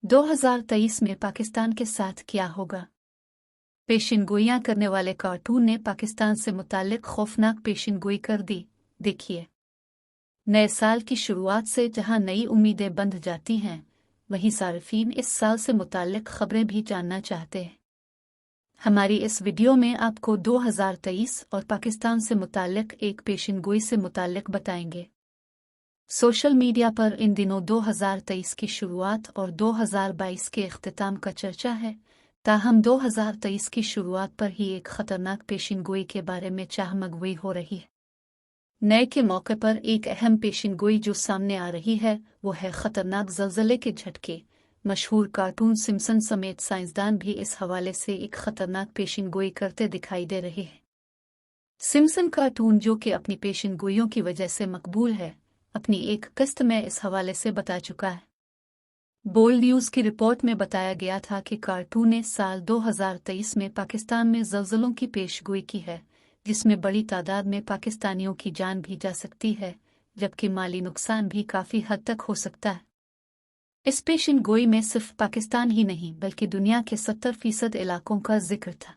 2023 में पाकिस्तान के साथ क्या होगा? पेशिनगोइयां करने वाले कार्टून ने पाकिस्तान से मुताल्लिक खौफनाक पेशिनगोई कर दी। देखिए, नए साल की शुरुआत से जहां नई उम्मीदें बंध जाती हैं, वहीं सार्फिन इस साल से मुताल्लिक खबरें भी जानना चाहते हैं। हमारी इस वीडियो में आपको 2023 और पाकिस्तान से मुताल्लिक एक पेशिनगोई से मुताल्लिक बताएंगे। सोशल मीडिया पर इन दिनों 2023 की शुरुआत और 2022 के इख्तिताम का चर्चा है। ताहम 2023 की शुरुआत पर ही एक खतरनाक पेशिनगोई के बारे में चाहमगोई हो रही है। नए के मौके पर एक अहम पेशिनगोई जो सामने आ रही है वो है खतरनाक ज़लज़ले के झटके। मशहूर कार्टून सिम्पसन समेत साइंसदान भी इस हवाले से एक खतरनाक पेशिनगोई करते दिखाई दे रहे हैं। सिम्पसन कार्टून, जो कि अपनी पेशिनगोइयों की वजह से मकबूल है, अपनी एक किस्त में इस हवाले से बता चुका है। बोल्ड न्यूज़ की रिपोर्ट में बताया गया था कि कार्टून ने साल 2023 में पाकिस्तान में ज़लज़लों की पेशगोई की है, जिसमें बड़ी तादाद में पाकिस्तानियों की जान भी जा सकती है, जबकि माली नुकसान भी काफ़ी हद तक हो सकता है। इस पेशिनगोई में सिर्फ पाकिस्तान ही नहीं बल्कि दुनिया के 70% इलाकों का जिक्र था।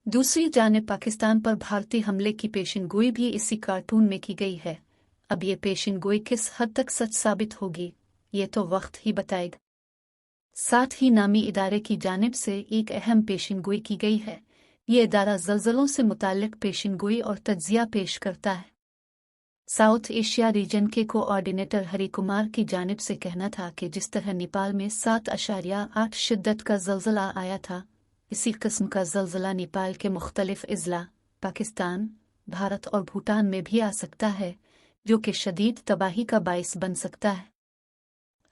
दूसरी जानिब पाकिस्तान पर भारतीय हमले की पेशिनगोई भी इसी कार्टून में की गई है। अब ये पेशिनगोई किस हद तक सच साबित होगी, ये तो वक्त ही बताएगा। साथ ही नामी इदारे की जानिब से एक अहम पेशिनगोई की गई है। ये इदारा ज़लज़लों से मुताल्लिक पेशिनगोई और तज्ज़िया पेश करता है। साउथ एशिया रीजन के कोऑर्डिनेटर हरी कुमार की जानिब से कहना था कि जिस तरह नेपाल में 7.8 शिद्दत का ज़लज़ला आया था, इसी किस्म का ज़लज़ला नेपाल के मुख्तलिफ इज़ला, पाकिस्तान, भारत और भूटान में भी आ सकता है, जो कि शदीद तबाही का बाइस बन सकता है।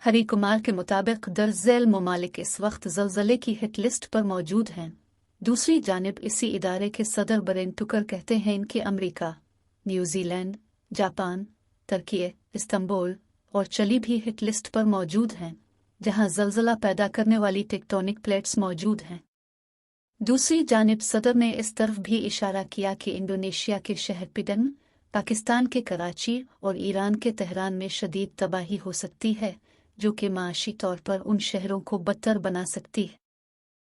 हरी कुमार के मुताबिक दर्जैल ममालिक इस वक्त ज़लज़ले की हिट लिस्ट पर मौजूद हैं। दूसरी जानिब इसी इदारे के सदर बरेन टुकर कहते हैं कि अमरीका, न्यूजीलैंड, जापान, तुर्की, इस्तांबुल और चिली भी हिट लिस्ट पर मौजूद हैं, जहां ज़लज़ला पैदा करने वाली टेक्टोनिक प्लेट्स मौजूद हैं। दूसरी जानिब सदर ने इस तरफ भी इशारा किया कि इंडोनेशिया के शहर पिडन, पाकिस्तान के कराची और ईरान के तेहरान में शदीद तबाही हो सकती है, जो कि माशी तौर पर उन शहरों को बदतर बना सकती है।